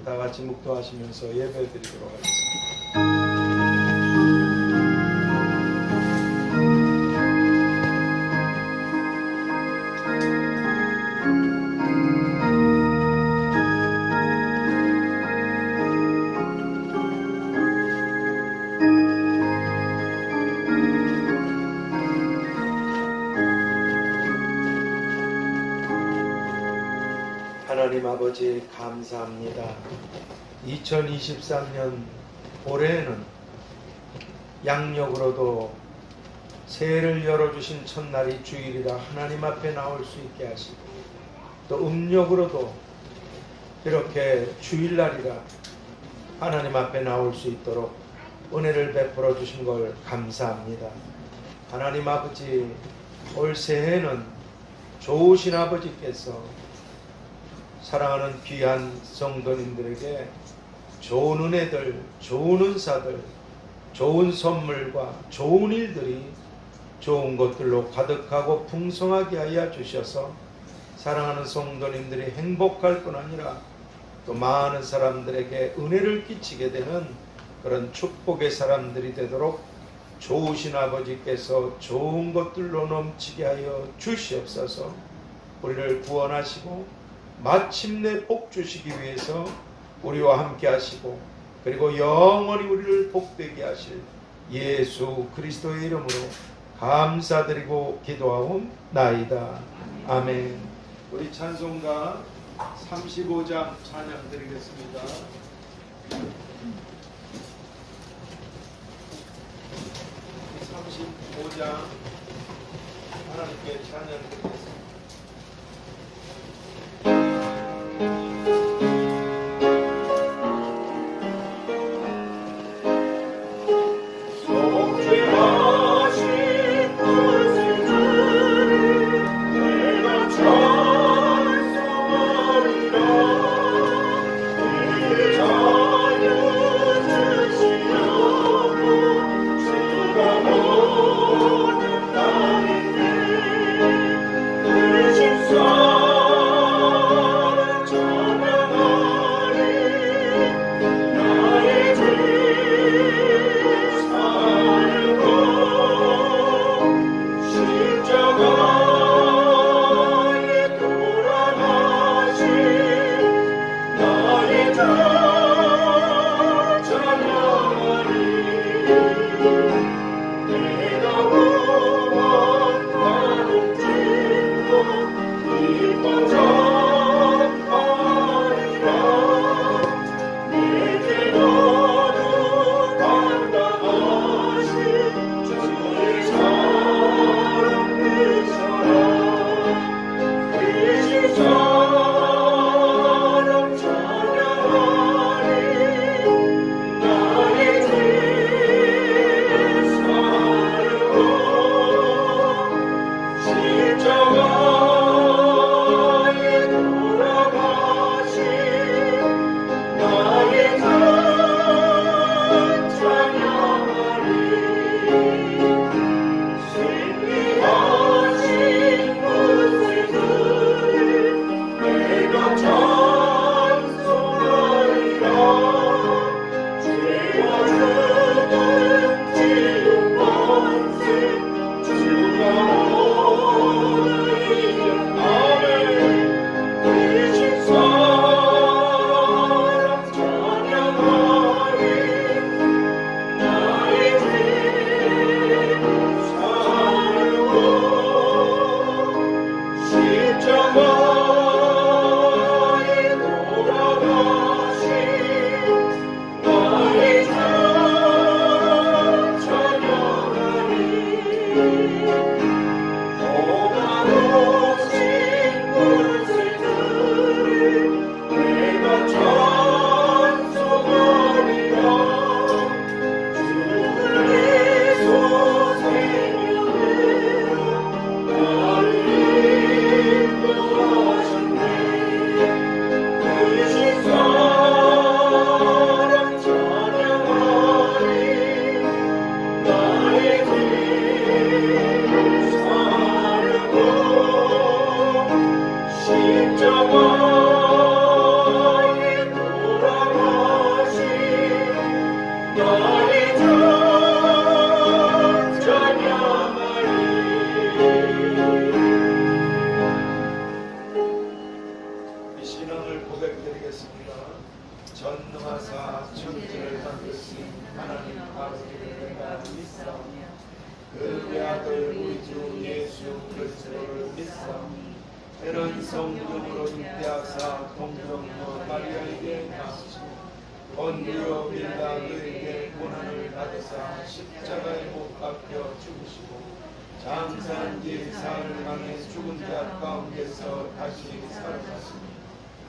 다 같이 묵도하시면서 예배드리도록 하겠습니다. 하나님 아버지 감사합니다. 2023년 올해에는 양력으로도 새해를 열어주신 첫날이 주일이라 하나님 앞에 나올 수 있게 하시고, 또 음력으로도 이렇게 주일날이라 하나님 앞에 나올 수 있도록 은혜를 베풀어 주신 걸 감사합니다. 하나님 아버지, 올 새해는 좋으신 아버지께서 사랑하는 귀한 성도님들에게 좋은 은혜들, 좋은 은사들, 좋은 선물과 좋은 일들이 좋은 것들로 가득하고 풍성하게 하여 주셔서 사랑하는 성도님들이 행복할 뿐 아니라 또 많은 사람들에게 은혜를 끼치게 되는 그런 축복의 사람들이 되도록 좋으신 아버지께서 좋은 것들로 넘치게 하여 주시옵소서. 우리를 구원하시고 마침내 복 주시기 위해서 우리와 함께 하시고, 그리고 영원히 우리를 복되게 하실 예수 그리스도의 이름으로 감사드리고 기도하옵나이다. 아멘. 우리 찬송가 35장 찬양 드리겠습니다. 35장 하나님께 찬양 드리겠습니다. 찬송하리라. 전능하사 천지를 만드신 하나님 아버지를 내가 믿사오며 그 외아들 우리 주 예수 그리스도를 믿사오니 그는 성령으로 잉태하사 동정녀 마리아에게 낳으시고 본디오 빌라도에게 고난을 받으사 십자가에 못 박혀 죽으시고 장사한 지 사흘 만에 죽은 자 가운데서 다시 살아나시니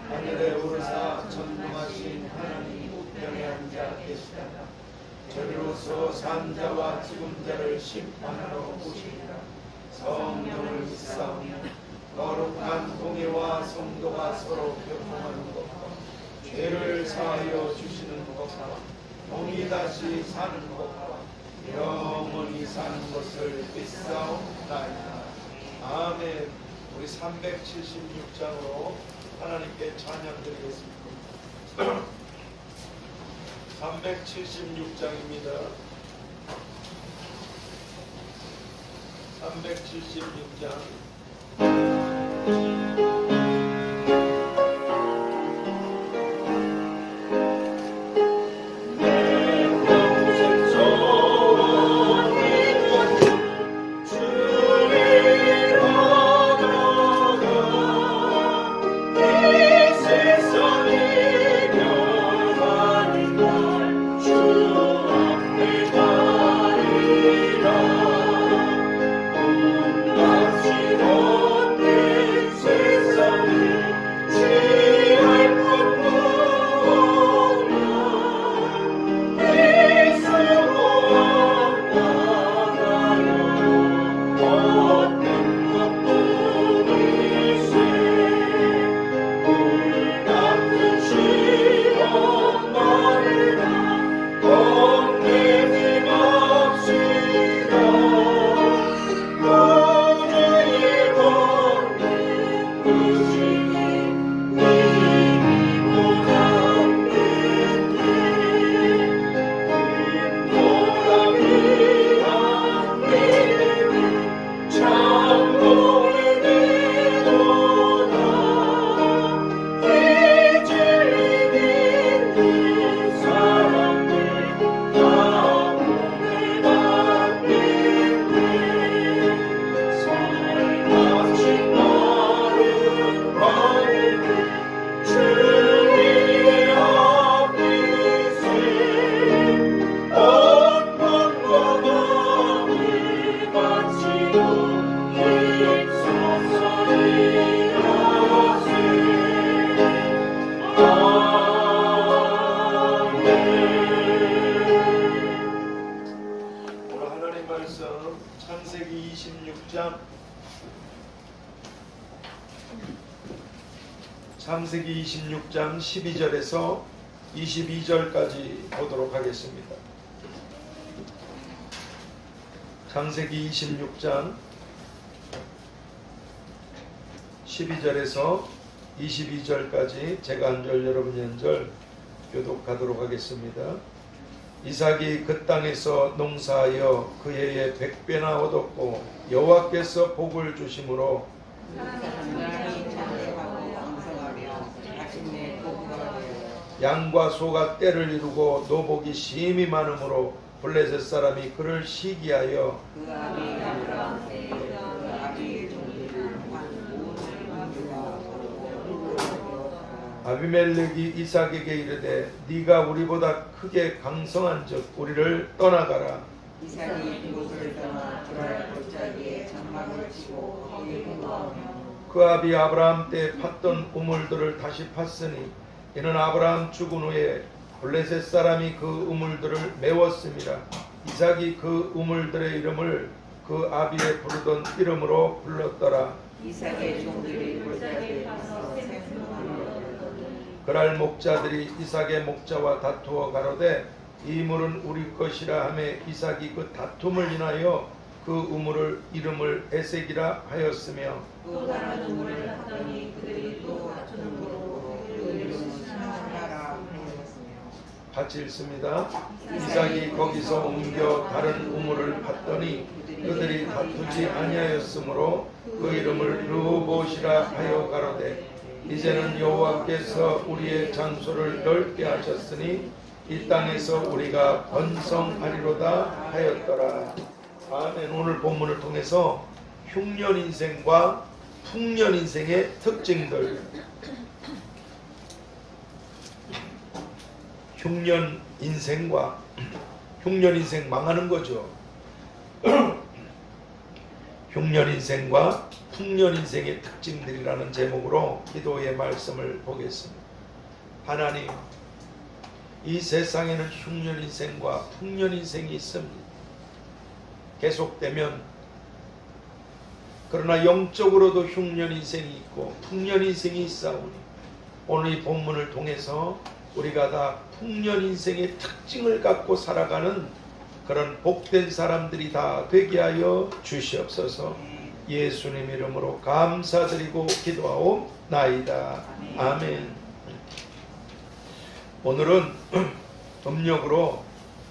하늘에 오르사 전능하신 하나님 우편에 앉아 계시다가 저리로서 산 자와 죽은 자를 심판하러 오시리라. 성령을 믿사오며 거룩한 공예와 성도가 서로 교통하는 것과 죄를 사하여 주시는 것과 몸이 다시 사는 것과 영원히 사는 것을 믿사옵나이다. 아멘. 우리 376장으로 하나님께 찬양드리겠습니다. 376장입니다. 376장. 창세기 26장 창세기 26장 12절에서 22절까지 보도록 하겠습니다. 창세기 26장 12절에서 22절까지 제가 한 절 여러분이 한 절 교독하도록 하겠습니다. 이삭이 그 땅에서 농사하여 그 해에 100배나 얻었고 여호와께서 복을 주심으로 양과 소가 떼를 이루고 노복이 심히 많으므로 블레셋 사람이 그를 시기하여 아비멜렉이 이삭에게 이르되 네가 우리보다 크게 강성한즉 우리를 떠나가라. 이삭이 그곳을 떠나 그랄 골짜기에 장막을 치고 거기 거주하며 그 아비 아브라함 때 팠던 우물들을 다시 팠으니 이는 아브라함 죽은 후에 블레셋 사람이 그 우물들을 메웠습니다. 이삭이 그 우물들의 이름을 그 아비의 부르던 이름으로 불렀더라. 이삭의 종들이 골짜기에 가서 그날 목자들이 이삭의 목자와 다투어 가로되 이 물은 우리 것이라 하매 이삭이 그 다툼을 인하여 그 우물을 이름을 에색이라 하였으며 또 다른 우물을 팠더니 그들이 또 다투므로 그 이름은 시나라 하였으며 같이 읽습니다. 이삭이 거기서 옮겨 다른 우물을 팠더니 그들이 다투지 아니하였으므로 그 이름을 르호봇이라 하여 가로되 이제는 여호와께서 우리의 장소를 넓게 하셨으니 이 땅에서 우리가 번성하리로다 하였더라. 아멘. 오늘 본문을 통해서 흉년 인생과 풍년 인생의 특징들, 흉년 인생과 흉년 인생 망하는 거죠. 흉년 인생과 풍년 인생의 특징들이라는 제목으로 기도의 말씀을 보겠습니다. 하나님, 이 세상에는 흉년 인생과 풍년 인생이 있습니다. 계속되면, 그러나 영적으로도 흉년 인생이 있고 풍년 인생이 있사오니 오늘 이 본문을 통해서 우리가 다 풍년 인생의 특징을 갖고 살아가는 그런 복된 사람들이 다 되게 하여 주시옵소서. 예수님 이름으로 감사드리고 기도하옵나이다. 아멘. 오늘은 음력으로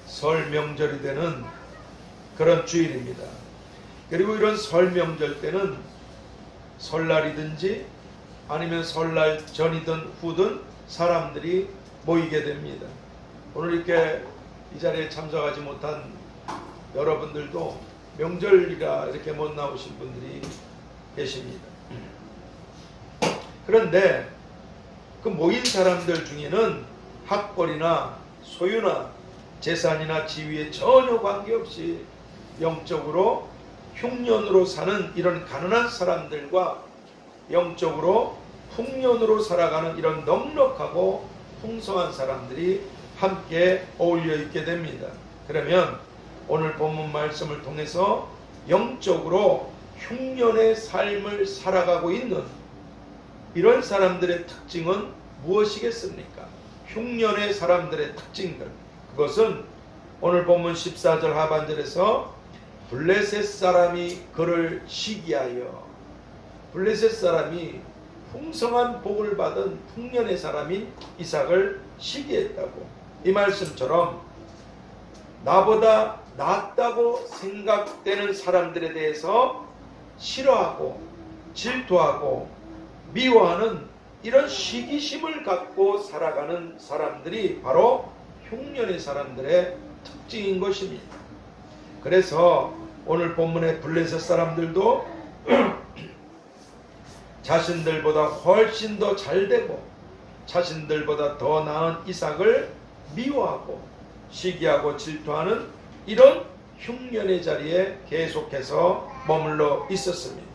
설 명절이 되는 그런 주일입니다. 그리고 이런 설 명절 때는 설날이든지 아니면 설날 전이든 후든 사람들이 모이게 됩니다. 오늘 이렇게 이 자리에 참석하지 못한 여러분들도 명절이라 이렇게 못 나오신 분들이 계십니다. 그런데 그 모인 사람들 중에는 학벌이나 소유나 재산이나 지위에 전혀 관계없이 영적으로 흉년으로 사는 이런 가난한 사람들과 영적으로 풍년으로 살아가는 이런 넉넉하고 풍성한 사람들이 함께 어울려 있게 됩니다. 그러면 오늘 본문 말씀을 통해서 영적으로 흉년의 삶을 살아가고 있는 이런 사람들의 특징은 무엇이겠습니까? 흉년의 사람들의 특징들, 그것은 오늘 본문 14절 하반절에서 블레셋 사람이 그를 시기하여, 블레셋 사람이 풍성한 복을 받은 풍년의 사람인 이삭을 시기했다고, 이 말씀처럼 나보다 낫다고 생각되는 사람들에 대해서 싫어하고 질투하고 미워하는 이런 시기심을 갖고 살아가는 사람들이 바로 흉년의 사람들의 특징인 것입니다. 그래서 오늘 본문의 블레셋 사람들도 자신들보다 훨씬 더 잘되고 자신들보다 더 나은 이삭을 미워하고 시기하고 질투하는 이런 흉년의 자리에 계속해서 머물러 있었습니다.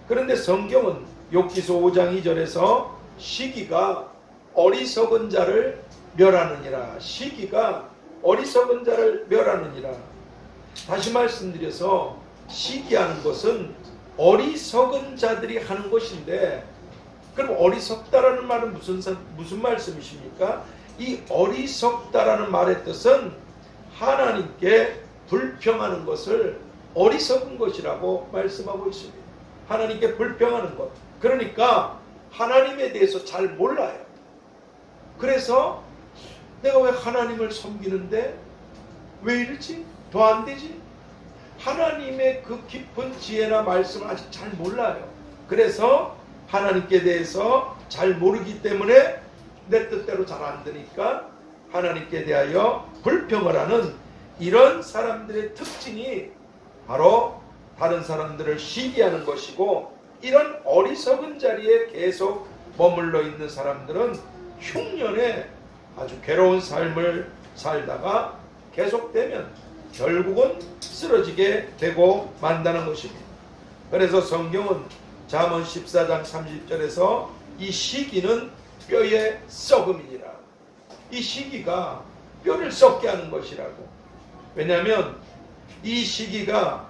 그런데 성경은 욥기서 5장 2절에서 시기가 어리석은 자를 멸하느니라, 시기가 어리석은 자를 멸하느니라. 다시 말씀드려서 시기하는 것은 어리석은 자들이 하는 것인데, 그럼 어리석다라는 말은 무슨 말씀이십니까? 이 어리석다라는 말의 뜻은 하나님께 불평하는 것을 어리석은 것이라고 말씀하고 있습니다. 하나님께 불평하는 것. 그러니까 하나님에 대해서 잘 몰라요. 그래서 내가 왜 하나님을 섬기는데 왜 이러지? 더 안 되지? 하나님의 그 깊은 지혜나 말씀을 아직 잘 몰라요. 그래서 하나님께 대해서 잘 모르기 때문에 내 뜻대로 잘 안 되니까 하나님께 대하여 불평을 하는 이런 사람들의 특징이 바로 다른 사람들을 시기하는 것이고, 이런 어리석은 자리에 계속 머물러 있는 사람들은 흉년에 아주 괴로운 삶을 살다가 계속되면 결국은 쓰러지게 되고 만다는 것입니다. 그래서 성경은 잠언 14장 30절에서 이 시기는 뼈의 썩음이니라, 이 시기가 뼈를 썩게 하는 것이라고. 왜냐하면 이 시기가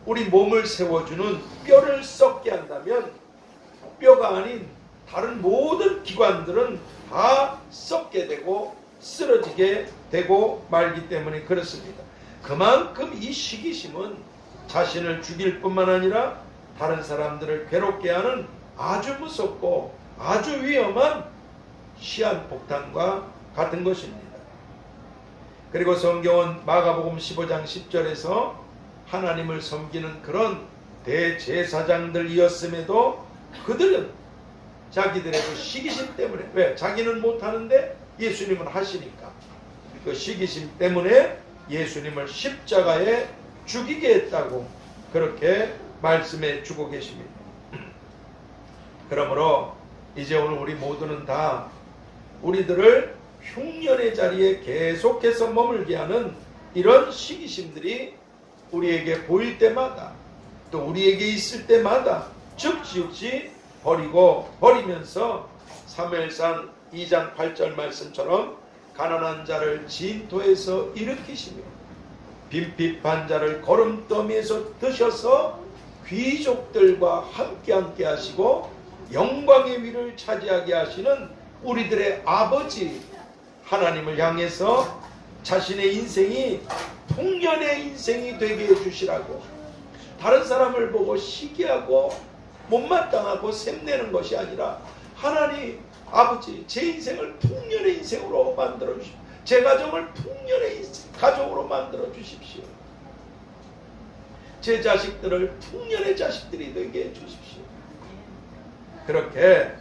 우리 몸을 세워주는 뼈를 썩게 한다면 뼈가 아닌 다른 모든 기관들은 다 썩게 되고 쓰러지게 되고 말기 때문에 그렇습니다. 그만큼 이 시기심은 자신을 죽일 뿐만 아니라 다른 사람들을 괴롭게 하는 아주 무섭고 아주 위험한 시한폭탄과 같은 것입니다. 그리고 성경은 마가복음 15장 10절에서 하나님을 섬기는 그런 대제사장들이었음에도 그들은 자기들의 그 시기심 때문에. 왜? 자기는 못하는데 예수님은 하시니까. 그 시기심 때문에 예수님을 십자가에 죽이게 했다고 그렇게 말씀해 주고 계십니다. 그러므로 이제 오늘 우리 모두는 다 우리들을 흉년의 자리에 계속해서 머물게 하는 이런 시기심들이 우리에게 보일 때마다 또 우리에게 있을 때마다 즉시 버리면서 사무엘상 2장 8절 말씀처럼 가난한 자를 진토에서 일으키시며 빈핍한 자를 거름더미에서 드셔서 귀족들과 함께 하시고 영광의 위를 차지하게 하시는 우리들의 아버지 하나님을 향해서 자신의 인생이 풍년의 인생이 되게 해주시라고, 다른 사람을 보고 시기하고 못마땅하고 샘내는 것이 아니라 하나님 아버지, 제 인생을 풍년의 인생으로 만들어 주십시오. 제 가정을 풍년의 가정으로 만들어 주십시오. 제 자식들을 풍년의 자식들이 되게 해 주십시오. 그렇게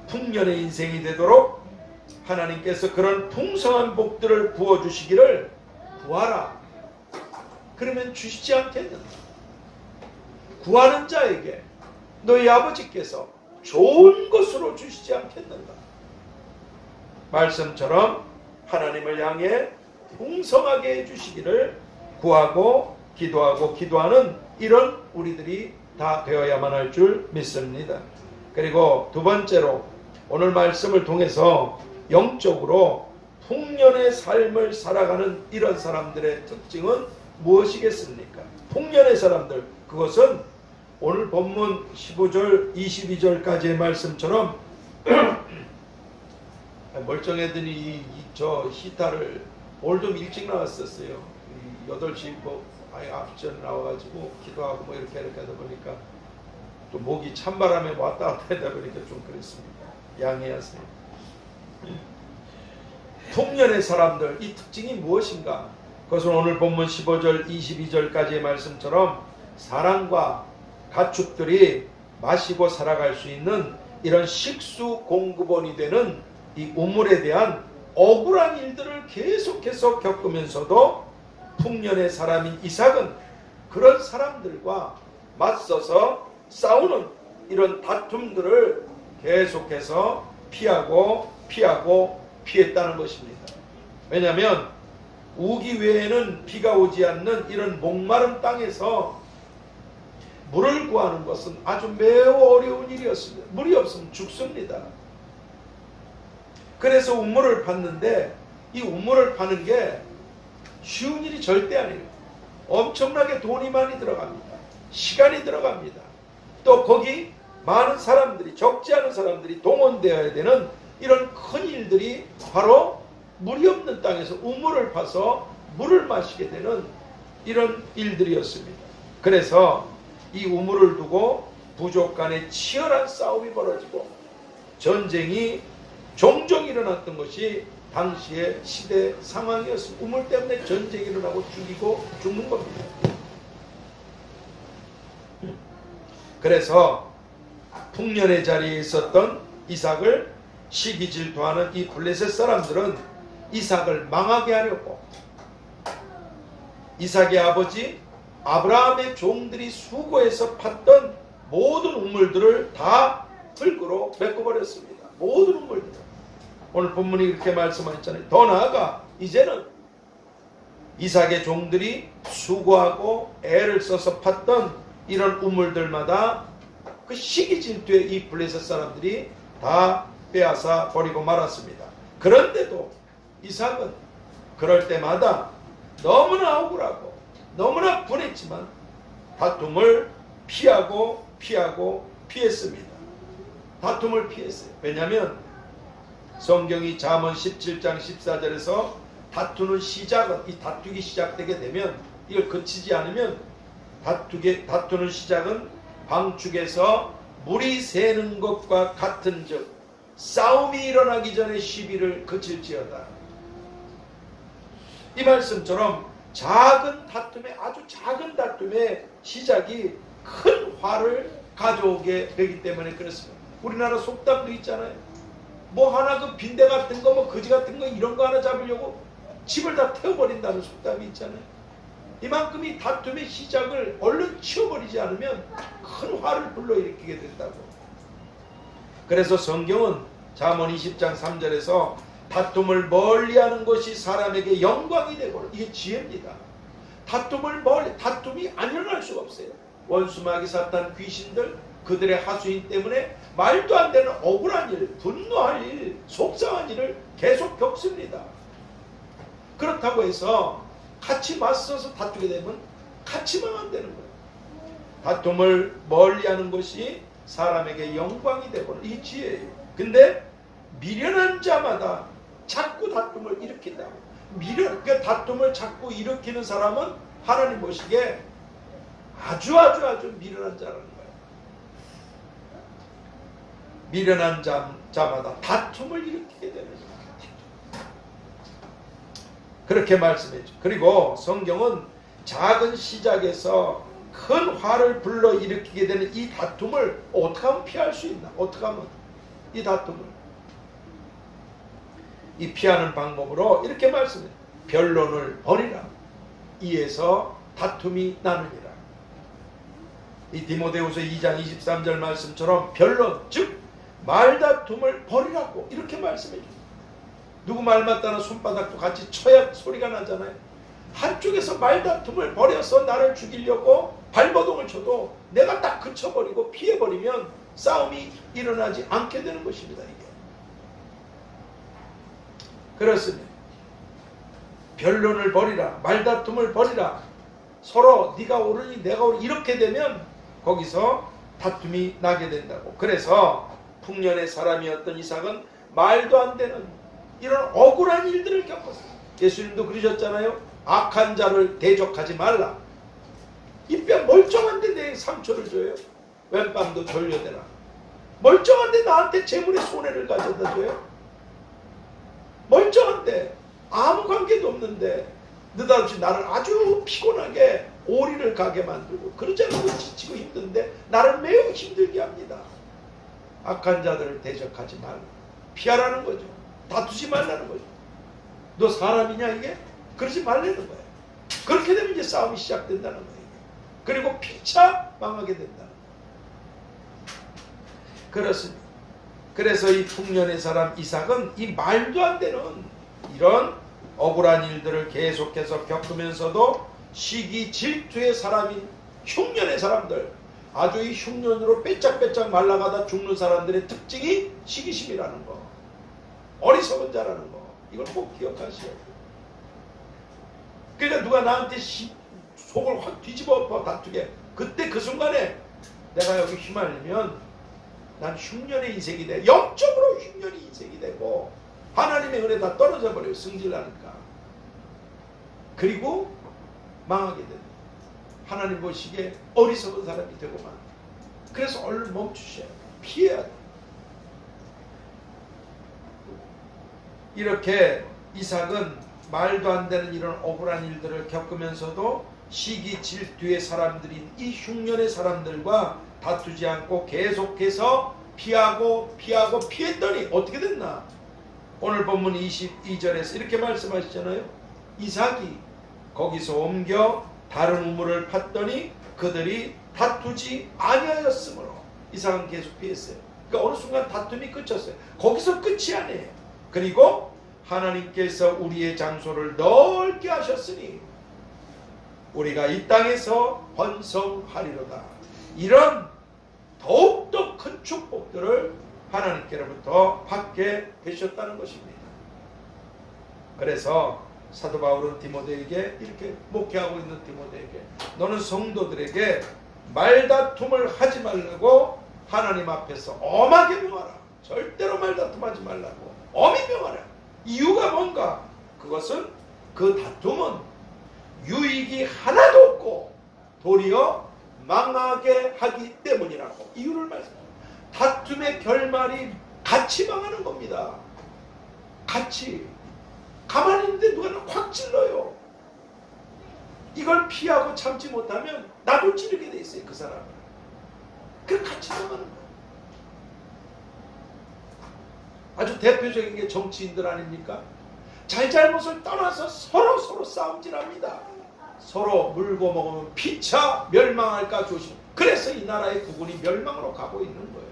풍년의 인생이 되도록 하나님께서 그런 풍성한 복들을 부어주시기를 구하라. 그러면 주시지 않겠는가? 구하는 자에게 너희 아버지께서 좋은 것으로 주시지 않겠는가? 말씀처럼 하나님을 향해 풍성하게 해주시기를 구하고 기도하는 이런 우리들이 다 되어야만 할 줄 믿습니다. 그리고 두 번째로 오늘 말씀을 통해서 영적으로 풍년의 삶을 살아가는 이런 사람들의 특징은 무엇이겠습니까? 풍년의 사람들, 그것은 오늘 본문 15절 22절까지의 말씀처럼 멀쩡해더니 저 히타를 오늘 좀 일찍 나왔었어요. 8시 아예 앞전 나와가지고 기도하고 뭐 이렇게 하다 보니까 또 목이 찬바람에 왔다 갔다 하다 보니까 좀 그랬습니다. 양해하세요. 풍년의 사람들, 이 특징이 무엇인가? 그것은 오늘 본문 15절 22절까지의 말씀처럼 사랑과 가축들이 마시고 살아갈 수 있는 이런 식수 공급원이 되는 이 우물에 대한 억울한 일들을 계속해서 겪으면서도 풍년의 사람인 이삭은 그런 사람들과 맞서서 싸우는 이런 다툼들을 계속해서 피했다는 것입니다. 왜냐하면 우기 외에는 비가 오지 않는 이런 목마른 땅에서 물을 구하는 것은 아주 매우 어려운 일이었습니다. 물이 없으면 죽습니다. 그래서 우물을 팠는데 이 우물을 파는 게 쉬운 일이 절대 아니에요. 엄청나게 돈이 많이 들어갑니다. 시간이 들어갑니다. 또 거기 많은 사람들이, 적지 않은 사람들이 동원되어야 되는 이런 큰 일들이 바로 물이 없는 땅에서 우물을 파서 물을 마시게 되는 이런 일들이었습니다. 그래서 이 우물을 두고 부족 간에 치열한 싸움이 벌어지고 전쟁이 종종 일어났던 것이 당시의 시대 상황이었습니다. 우물 때문에 전쟁이 일어나고 죽는 겁니다. 그래서 풍년의 자리에 있었던 이삭을 시기 질투하는 이 블레셋 사람들은 이삭을 망하게 하려고 이삭의 아버지 아브라함의 종들이 수고해서 팠던 모든 우물들을 다 흙으로 메꿔버렸습니다. 모든 우물들. 오늘 본문이 이렇게 말씀하셨잖아요. 더 나아가 이제는 이삭의 종들이 수고하고 애를 써서 팠던 이런 우물들마다 그 시기 질투에 이 블레셋 사람들이 다 빼앗아 버리고 말았습니다. 그런데도 이삭은 그럴 때마다 너무나 억울하고 너무나 분했지만 다툼을 피했습니다. 다툼을 피했어요. 왜냐하면 성경이 잠언 17장 14절에서 다투기 시작되게 되면 이걸 그치지 않으면 다투는 시작은 방축에서 물이 새는 것과 같은즉 싸움이 일어나기 전에 시비를 그칠지어다. 이 말씀처럼 아주 작은 다툼의 시작이 큰 화를 가져오게 되기 때문에 그렇습니다. 우리나라 속담도 있잖아요. 뭐 하나 그 빈대 같은 거, 뭐 거지 같은 거 이런 거 하나 잡으려고 집을 다 태워버린다는 속담이 있잖아요. 이만큼 이 다툼의 시작을 얼른 치워버리지 않으면 큰 화를 불러일으키게 된다고. 그래서 성경은 잠언 20장 3절에서 다툼을 멀리하는 것이 사람에게 영광이 되고, 이게 지혜입니다. 다툼이 안 일어날 수가 없어요. 원수 마귀 사탄 귀신들 그들의 하수인 때문에 말도 안 되는 억울한 일, 분노할 일, 속상한 일을 계속 겪습니다. 그렇다고 해서 같이 맞서서 다투게 되면 같이 망한다는 거예요. 다툼을 멀리하는 것이 사람에게 영광이 되고는 이 지혜예요. 근데 미련한 자마다 자꾸 다툼을 일으킨다고. 그 다툼을 자꾸 일으키는 사람은 하나님 보시기에 아주 미련한 자라는 거예요. 미련한 자마다 다툼을 일으키게 되는 거예요. 그렇게 말씀했죠. 그리고 성경은 작은 시작에서 큰 화를 불러일으키게 되는 이 다툼을 어떻게 하면 피할 수 있나? 어떻게 하면 이 다툼을 이 피하는 방법으로 이렇게 말씀해요. 변론을 버리라. 이에서 다툼이 나느니라. 이 디모데후서 2장 23절 말씀처럼 변론, 즉 말다툼을 버리라고 이렇게 말씀해 줍니다. 누구 말 맞다는 손바닥도 같이 쳐야 소리가 나잖아요. 한쪽에서 말다툼을 버려서 나를 죽이려고 발버둥을 쳐도 내가 딱 그쳐버리고 피해버리면 싸움이 일어나지 않게 되는 것입니다. 이게. 그렇습니다. 변론을 버리라. 말다툼을 버리라. 서로 네가 옳으니 내가 옳으니 이렇게 되면 거기서 다툼이 나게 된다고. 그래서 풍년의 사람이었던 이삭은 말도 안 되는 이런 억울한 일들을 겪었어요. 예수님도 그러셨잖아요. 악한 자를 대적하지 말라. 이 뼈 멀쩡한데 내 상처를 줘요. 왼밤도 졸려대라. 멀쩡한데 나한테 재물의 손해를 가져다 줘요. 멀쩡한데 아무 관계도 없는데 느닷없이 나를 아주 피곤하게 오리를 가게 만들고 그러지 않고 지치고 힘든데 나를 매우 힘들게 합니다. 악한 자들을 대적하지 말라. 피하라는 거죠. 다투지 말라는 거죠. 너 사람이냐 이게? 그러지 말라는 거예요. 그렇게 되면 이제 싸움이 시작된다는 거예요. 그리고 피차 망하게 된다는 거예요. 그렇습니다. 그래서 이 풍년의 사람 이삭은 이 말도 안 되는 이런 억울한 일들을 계속해서 겪으면서도 시기 질투의 사람인 흉년의 사람들, 아주 이 흉년으로 빼짝빼짝 말라가다 죽는 사람들의 특징이 시기심이라는 거, 어리석은 자라는 거, 이걸 꼭 기억하셔야 돼요. 그러니까 누가 나한테 속을 확 뒤집어 엎어 다투게, 그때 그 순간에 내가 여기 휘말리면 난 흉년의 인생이 돼. 영적으로 흉년의 인생이 되고 하나님의 은혜 다 떨어져 버려요. 승질나니까. 그리고 망하게 됩니다. 하나님 보시기에 어리석은 사람이 되고만. 그래서 얼른 멈추셔야 돼요. 피해야 돼요. 이렇게 이삭은 말도 안 되는 이런 억울한 일들을 겪으면서도 시기 질투의 사람들인 이 흉년의 사람들과 다투지 않고 계속해서 피했더니 어떻게 됐나? 오늘 본문 22절에서 이렇게 말씀하시잖아요. 이삭이 거기서 옮겨 다른 우물을 팠더니 그들이 다투지 아니하였으므로 이삭은 계속 피했어요. 그러니까 어느 순간 다툼이 끝쳤어요. 거기서 끝이 아니에요. 그리고 하나님께서 우리의 장소를 넓게 하셨으니 우리가 이 땅에서 번성하리로다. 이런 더욱더 큰 축복들을 하나님께로부터 받게 되셨다는 것입니다. 그래서 사도 바울은 디모데에게 이렇게 목회하고 있는 디모데에게 너는 성도들에게 말다툼을 하지 말라고 하나님 앞에서 엄하게 명하라. 절대로 말다툼하지 말라고 엄히 명하라. 이유가 뭔가? 그것은 그 다툼은 유익이 하나도 없고 도리어 망하게 하기 때문이라고 이유를 말씀합니다. 다툼의 결말이 같이 망하는 겁니다. 같이. 가만히 있는데 누가 확 찔러요. 이걸 피하고 참지 못하면 나도 찌르게 돼 있어요. 그 사람을. 그 같이 망하는 거예요. 아주 대표적인 게 정치인들 아닙니까? 잘잘못을 떠나서 서로 싸움질합니다. 서로 물고 먹으면 피차 멸망할까 조심. 그래서 이 나라의 국군이 멸망으로 가고 있는 거예요.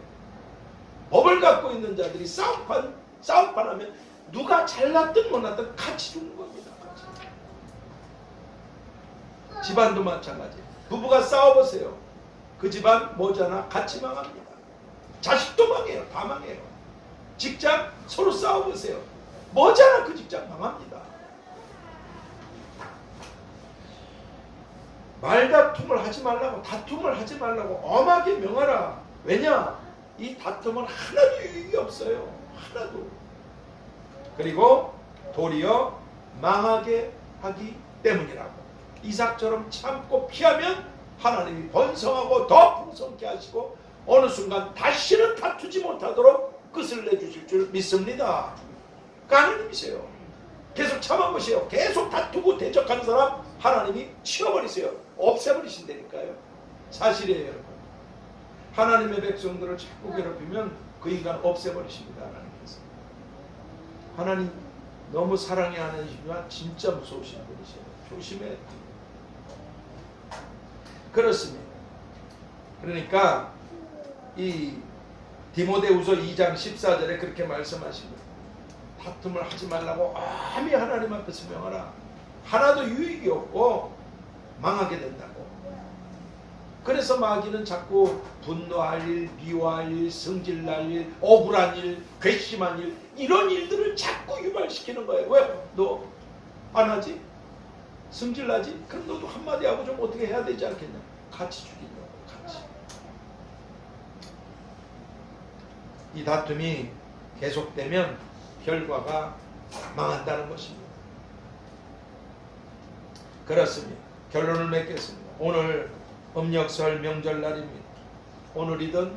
법을 갖고 있는 자들이 싸움판하면 누가 잘났든 못났든 같이 죽는 겁니다. 같이. 집안도 마찬가지예요. 부부가 싸워보세요. 그 집안 뭐잖아? 같이 망합니다. 자식도 망해요. 다 망해요. 직장 서로 싸워보세요. 뭐잖아? 그 직장 망합니다. 말다툼을 하지 말라고, 다툼을 하지 말라고 엄하게 명하라. 왜냐? 이 다툼은 하나도 유익이 없어요. 하나도. 그리고 도리어 망하게 하기 때문이라고. 이삭처럼 참고 피하면 하나님이 번성하고 더 풍성케 하시고 어느 순간 다시는 다투지 못하도록 끝을 내주실 줄 믿습니다. 하나님이세요. 계속 참아보세요. 계속 다투고 대적하는 사람 하나님이 치워버리세요. 없애버리신다니까요. 사실이에요, 여러분. 하나님의 백성들을 자꾸 괴롭히면 그 인간 없애버리십니다. 하나님께서. 하나님 너무 사랑이 하나님이지만 진짜 무서우신 분이세요. 조심해야 돼요. 그렇습니다. 그러니까 이 디모데후서 2장 14절에 그렇게 말씀하십니다. 다툼을 하지 말라고 엄히 하나님 앞에서 명하라. 하나도 유익이 없고 망하게 된다고. 그래서 마귀는 자꾸 분노할 일, 미워할 일, 성질날 일, 억울한 일, 괘씸한 일, 이런 일들을 자꾸 유발시키는 거예요. 왜? 너 안 하지? 성질나지? 그럼 너도 한마디 하고 좀 어떻게 해야 되지 않겠냐? 같이 죽이려고. 같이. 이 다툼이 계속되면 결과가 망한다는 것입니다. 그렇습니다. 결론을 맺겠습니다. 오늘 음력설 명절날입니다. 오늘이든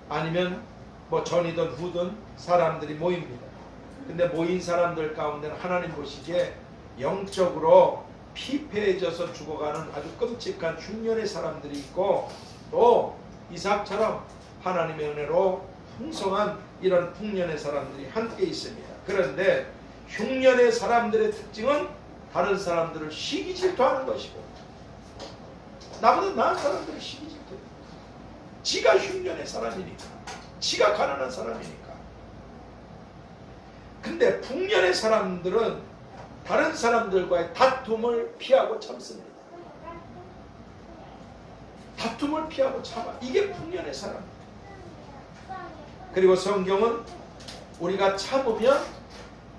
아니면 뭐 전이든 후든 사람들이 모입니다. 근데 모인 사람들 가운데는 하나님 보시기에 영적으로 피폐해져서 죽어가는 아주 끔찍한 흉년의 사람들이 있고, 또 이삭처럼 하나님의 은혜로 풍성한 이런 풍년의 사람들이 함께 있습니다. 그런데 흉년의 사람들의 특징은 다른 사람들을 시기 질투하는 것이고, 나보다 나은 사람들을 시기 질투해요. 지가 흉년의 사람이니까, 지가 가난한 사람이니까. 근데 풍년의 사람들은 다른 사람들과의 다툼을 피하고 참습니다. 다툼을 피하고 참아. 이게 풍년의 사람. 그리고 성경은 우리가 참으면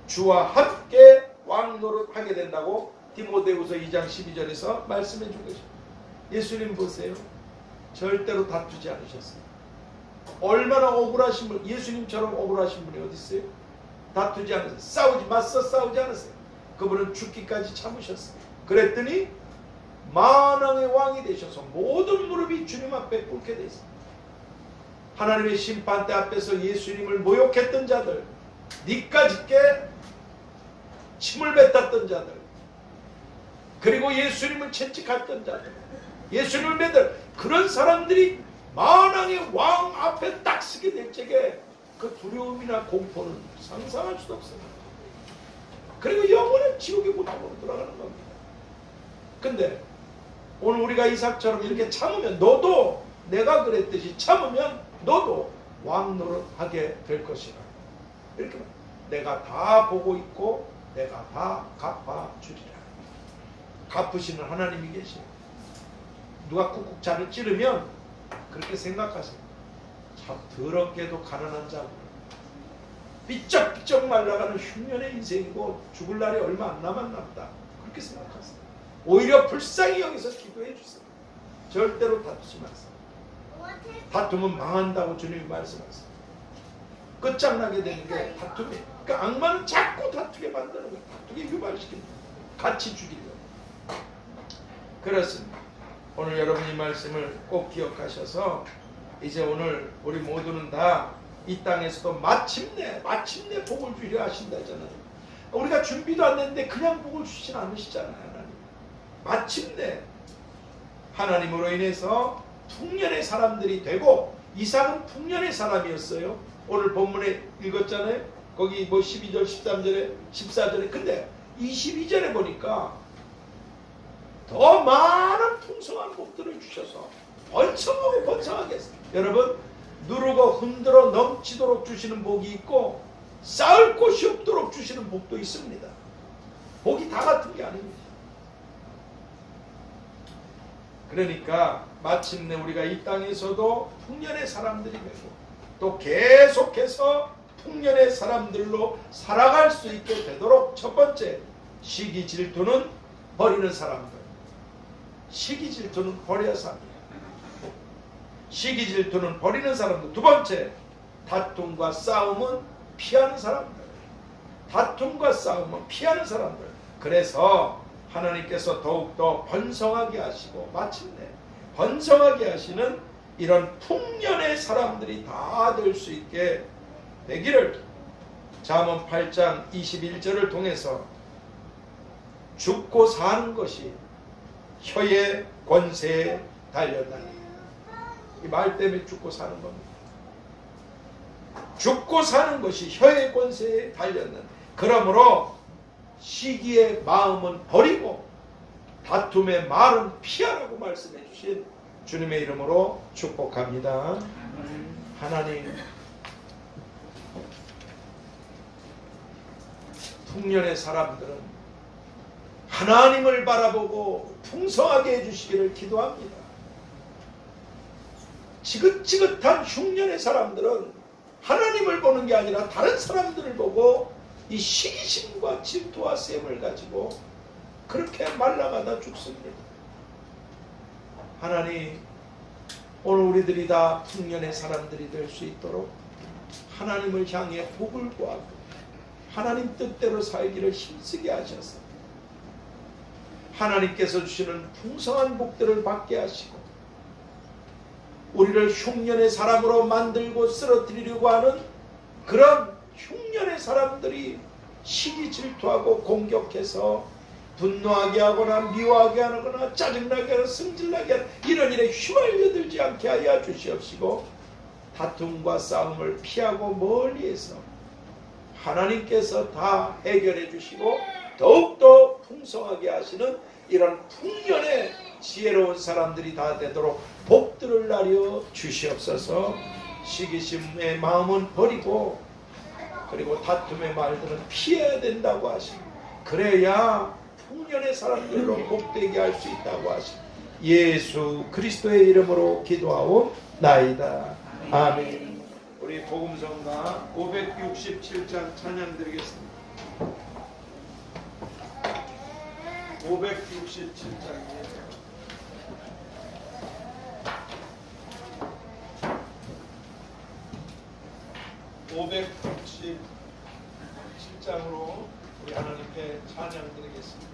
주와 함께 왕노릇 하게 된다고 디모데후서 2장 12절에서 말씀해 주고 계십니다. 예수님 보세요. 절대로 다투지 않으셨어요. 얼마나 억울하신 분, 예수님처럼 억울하신 분이 어디 있어요? 다투지 않으세요. 맞서 싸우지 않으세요. 그분은 죽기까지 참으셨어요. 그랬더니 만왕의 왕이 되셔서 모든 무릎이 주님 앞에 꿇게 되었어요. 하나님의 심판대 앞에서 예수님을 모욕했던 자들, 니까짓게 침을 뱉었던 자들, 그리고 예수님을 채찍했던 자들, 예수님을 믿을 그런 사람들이 만왕의 왕 앞에 딱 서게 될 적에 그 두려움이나 공포는 상상할 수도 없어요. 그리고 영원한 지옥의 고통으로 돌아가는 겁니다. 근데 오늘 우리가 이삭처럼 이렇게 참으면, 너도 내가 그랬듯이 참으면 너도 왕노릇하게 될 것이라. 이렇게 내가 다 보고 있고 내가 다 갚아주리라. 갚으시는 하나님이 계시고, 누가 쿡쿡 자를 찌르면 그렇게 생각하세요. 참 더럽게도 가난한 자고 삐쩍삐쩍 말라가는 흉년의 인생이고 죽을 날이 얼마 안 남았나 보다. 그렇게 생각하세요. 오히려 불쌍히 여기서 기도해 주세요. 절대로 다투지 마세요. 다투면 망한다고 주님이 말씀하세요. 끝장나게 되는 게 다툼이에요. 그러니까 악마는 자꾸 다투게 만드는 거예요. 다투게 유발시킵니다. 같이 죽이려고. 그렇습니다. 오늘 여러분 이 말씀을 꼭 기억하셔서 이제 오늘 우리 모두는 다 이 땅에서도 마침내 복을 주려 하신다잖아요. 우리가 준비도 안 됐는데 그냥 복을 주진 않으시잖아요. 하나님. 마침내 하나님으로 인해서 풍년의 사람들이 되고, 이삭은 풍년의 사람이었어요. 오늘 본문에 읽었잖아요. 거기 뭐 12절, 13절에, 14절에. 근데 22절에 보니까 더 많은 풍성한 복들을 주셔서 번성하고 번성하게 했어요. 여러분, 누르고 흔들어 넘치도록 주시는 복이 있고 쌓을 곳이 없도록 주시는 복도 있습니다. 복이 다 같은 게 아닙니다. 그러니까 마침내 우리가 이 땅에서도 풍년의 사람들이 되고 또 계속해서 풍년의 사람들로 살아갈 수 있게 되도록, 첫 번째, 시기 질투는 버리는 사람들. 시기 질투는 버려야 합니다. 시기 질투는 버리는 사람들. 두 번째, 다툼과 싸움은 피하는 사람들. 다툼과 싸움은 피하는 사람들. 그래서 하나님께서 더욱더 번성하게 하시고 마침내 번성하게 하시는 이런 풍년의 사람들이 다 될 수 있게 되기를 잠언 8장 21절을 통해서 죽고 사는 것이 혀의 권세에 달렸다니. 이 말 때문에 죽고 사는 겁니다. 죽고 사는 것이 혀의 권세에 달렸는. 그러므로 시기의 마음은 버리고 다툼의 말은 피하라고 말씀해 주신 주님의 이름으로 축복합니다. 하나님, 풍년의 사람들은 하나님을 바라보고 풍성하게 해주시기를 기도합니다. 지긋지긋한 흉년의 사람들은 하나님을 보는 게 아니라 다른 사람들을 보고 이 시기심과 질투와 셈을 가지고 그렇게 말라가다 죽습니다. 하나님, 오늘 우리들이 다 풍년의 사람들이 될 수 있도록 하나님을 향해 복을 구하고 하나님 뜻대로 살기를 힘쓰게 하셔서 하나님께서 주시는 풍성한 복들을 받게 하시고 우리를 흉년의 사람으로 만들고 쓰러뜨리려고 하는 그런 흉년의 사람들이 시기 질투하고 공격해서 분노하게 하거나 미워하게 하거나 짜증나게 하거나 승질나게 하는 이런 일에 휘말려들지 않게 하여 주시옵시고 다툼과 싸움을 피하고 멀리해서 하나님께서 다 해결해 주시고 더욱더 풍성하게 하시는 이런 풍년의 지혜로운 사람들이 다 되도록 복들을 나려 주시옵소서. 시기심의 마음은 버리고 그리고 다툼의 말들은 피해야 된다고 하시고 그래야 풍년의 사람들로 복되게 할 수 있다고 하시고 예수 그리스도의 이름으로 기도하옵나이다. 아멘. 우리 복음성가 567장 찬양 드리겠습니다. 567장이에요. (567장으로) 우리 하나님께 찬양 드리겠습니다.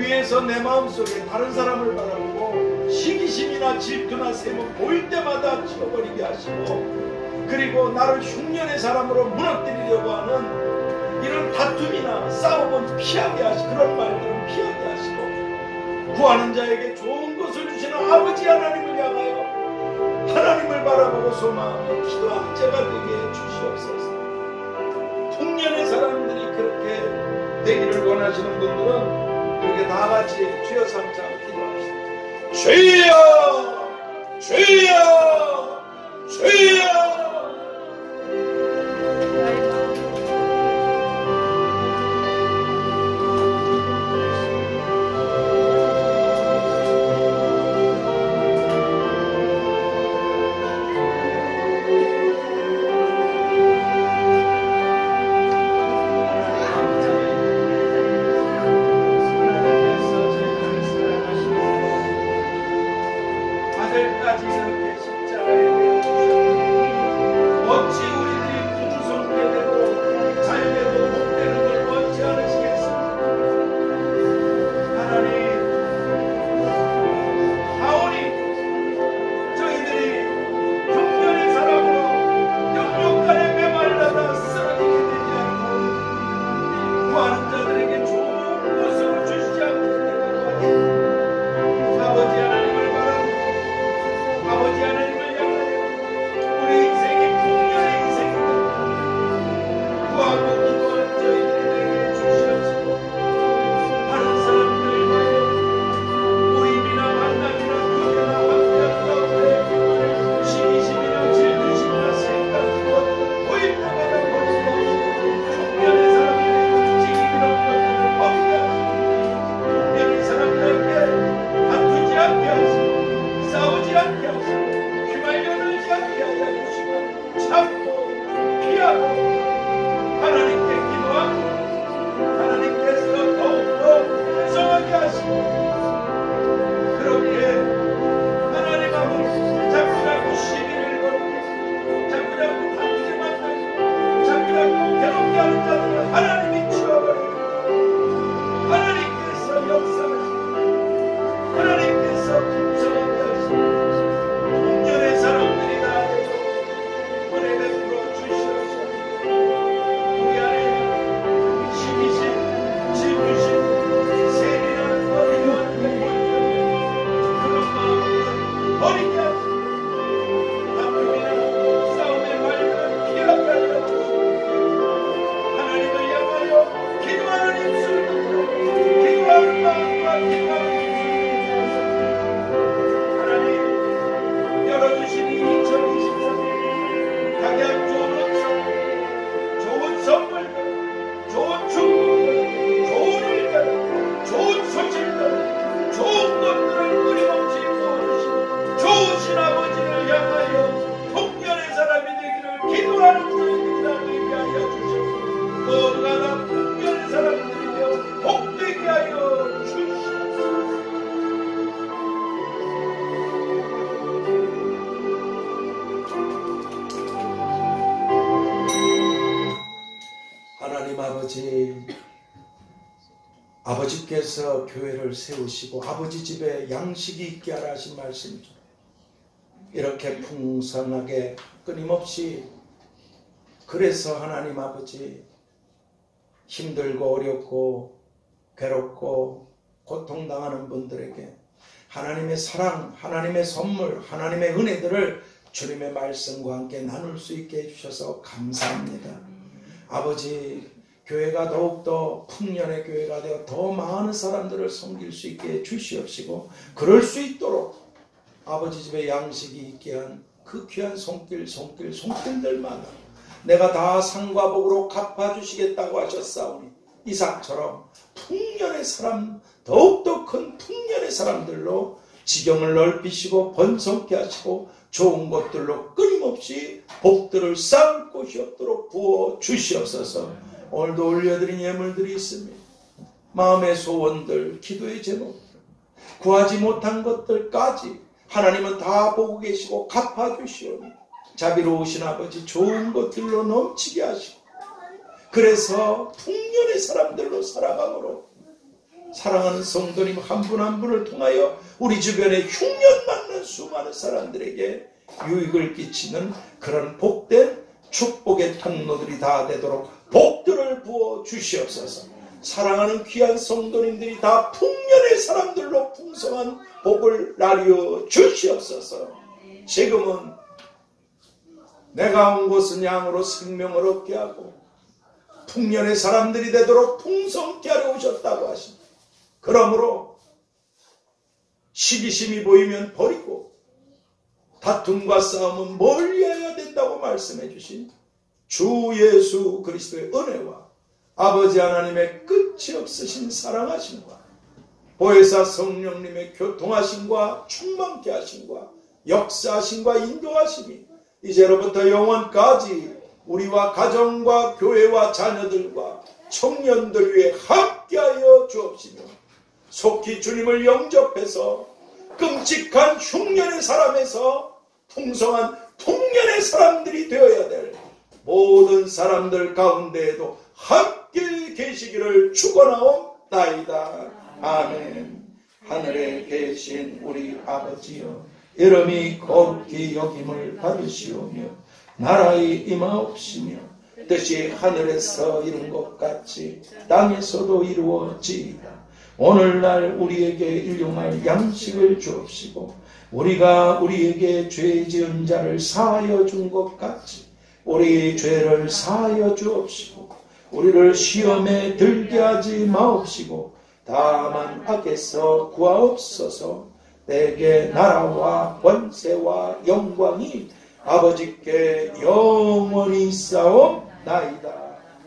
위해서 내 마음속에 다른 사람을 바라보고 시기심이나 질투나 셈은 보일 때마다 지워버리게 하시고, 그리고 나를 흉년의 사람으로 무너뜨리려고 하는 이런 다툼이나 싸움은 피하게 하시고, 그런 말들은 피하게 하시고, 구하는 자에게 좋은 것을 주시는 아버지 하나님을 향하여 하나님을 바라보고 소망하며 기도하는 자가 되게 주시옵소서. 풍년의 사람들이 그렇게 되기를 원하시는 분들은 그렇게 다 같이 주여 삼자 기도합시다. 주여, 주여, 주여. 아들까지 이렇게 십자가에 내어 주셨고, 어찌 우리들이 풍성케 되고 잘되고 복되는 걸 원치 않으시겠습니까? 하나님, 아오니 저희들이 흉년의 사람으로 영육간에 메말라다 쓰러지게 되지 않고 구하는 자들에게 좋은 것을 주시지 않게 되도록 하시옵소서. 아버지 하나님을 바라보고 아버지 하나님을 향하여 우리 인생이 풍년의 인생이 되고 구하고 기도하는 저희들에게 주시옵시고, 다른 사람들을 위하여 모임이나 만남이나 교제나 함께하는 가운데 시기심이나 질투심이나 생각 그것 보일 때마다 볼 수 없이 풍년의 사람들에게 지기 그런 것들을 버리게 하시고, 풍년의 사람들에게 다투지 않게 하시고 싸우지 않게 하시고 휘말려들지 않게 하여 주시고 참고 피하고 하나님께 기도하고 하나님께서 더욱더 풍성하게 하시고, 그렇게 하나님 아버지 자꾸자꾸 시비를 걸고 자꾸자꾸 다투지 만나고 자꾸자꾸 괴롭게 하는 자들을 하나님이 치워버리고 하나님께서 역사하시고 하나님께서 풍성하게 하시고 풍년의 사람들이 다 되고 은혜 베풀어 주시옵소서. 우리 안에 시기심, 질투심, 세리나 어리한 그런 마음을 버리게 하시고 다툼이나 싸움의 말들을 피하게 하여 주시고, 하나님을 향하여 기도하는 입술을 듣고 기도하는 마음과 기도하는 하나님 열어주신 이 2023년 각양 좋은 은총, 좋은 선물들, 좋은 축복들, 좋은 일들, 좋은 소식들, 좋은 것들을 끊임없이 부어주시고 좋으신 아버지를 향하여 풍년의 사람이 되기를 기도하는 저희들이라 되게 하여 주시고, 모두가 다 풍년의 사람들이 되어 복되게 하여 주시옵소서. 하나님 아버지, 아버지께서 교회를 세우시고 아버지 집에 양식이 있게 하라 하신 말씀처럼 이렇게 풍성하게 끊임없이, 그래서 하나님 아버지 힘들고 어렵고 괴롭고 고통당하는 분들에게 하나님의 사랑, 하나님의 선물, 하나님의 은혜들을 주님의 말씀과 함께 나눌 수 있게 해주셔서 감사합니다. 아버지, 교회가 더욱더 풍년의 교회가 되어 더 많은 사람들을 섬길 수 있게 해주시옵시고, 그럴 수 있도록 아버지 집에 양식이 있게 한 그 귀한 손길들마다 내가 다 상과 복으로 갚아주시겠다고 하셨사오니 이삭처럼 풍년의 사람, 더욱더 큰 풍년의 사람들로 지경을 넓히시고 번성케 하시고 좋은 것들로 끊임없이 복들을 쌓을 곳이 없도록 부어 주시옵소서. 오늘도 올려드린 예물들이 있습니다. 마음의 소원들, 기도의 제목들, 구하지 못한 것들까지 하나님은 다 보고 계시고 갚아주시오니 자비로우신 아버지 좋은 것들로 넘치게 하시고, 그래서 풍년의 사람들로 살아감으로 사랑하는 성도님 한 분 한 분을 통하여 우리 주변에 흉년 맞는 수많은 사람들에게 유익을 끼치는 그런 복된 축복의 통로들이 다 되도록 복들을 부어 주시옵소서. 사랑하는 귀한 성도님들이 다 풍년의 사람들로 풍성한 복을 나뉘어 주시옵소서. 지금은 내가 온 곳은 양으로 생명을 얻게 하고 풍년의 사람들이 되도록 풍성케 하려 오셨다고 하십니다. 그러므로 시기심이 보이면 버리고 다툼과 싸움은 멀리해야 된다고 말씀해 주신 주 예수 그리스도의 은혜와 아버지 하나님의 끝이 없으신 사랑하심과 보혜사 성령님의 교통하심과 충만케 하심과 역사하심과 인도하심이 이제로부터 영원까지 우리와 가정과 교회와 자녀들과 청년들 위해 함께하여 주옵시며 속히 주님을 영접해서 끔찍한 흉년의 사람에서 풍성한 풍년의 사람들이 되어야 될 모든 사람들 가운데에도 함께 계시기를 축원하옵나이다. 아멘. 하늘에 계신 우리 아버지여, 이름이 거룩히 여김을 받으시오며 나라의 임하옵시며 뜻이 하늘에서 이룬 것 같이 땅에서도 이루어지이다. 오늘날 우리에게 일용할 양식을 주옵시고 우리가 우리에게 죄 지은 자를 사하여 준 것 같이 우리 죄를 사하여 주옵시고 우리를 시험에 들게 하지 마옵시고 다만 악에서 구하옵소서. 내게 나라와 권세와 영광이 아버지께 영원히 있사옵나이다.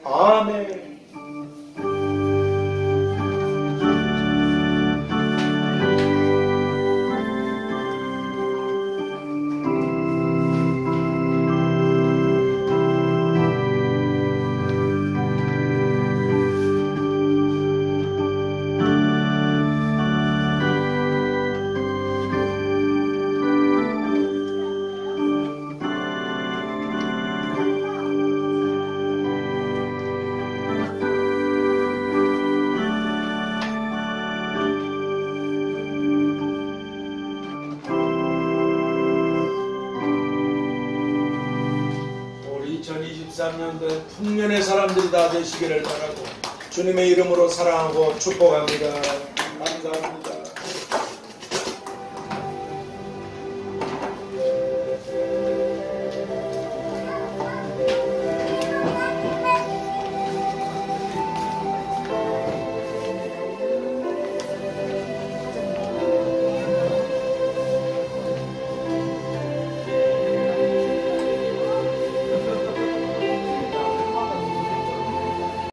아멘. 풍년의 사람들이 다 되시기를 바라고 주님의 이름으로 사랑하고 축복합니다. 감사합니다.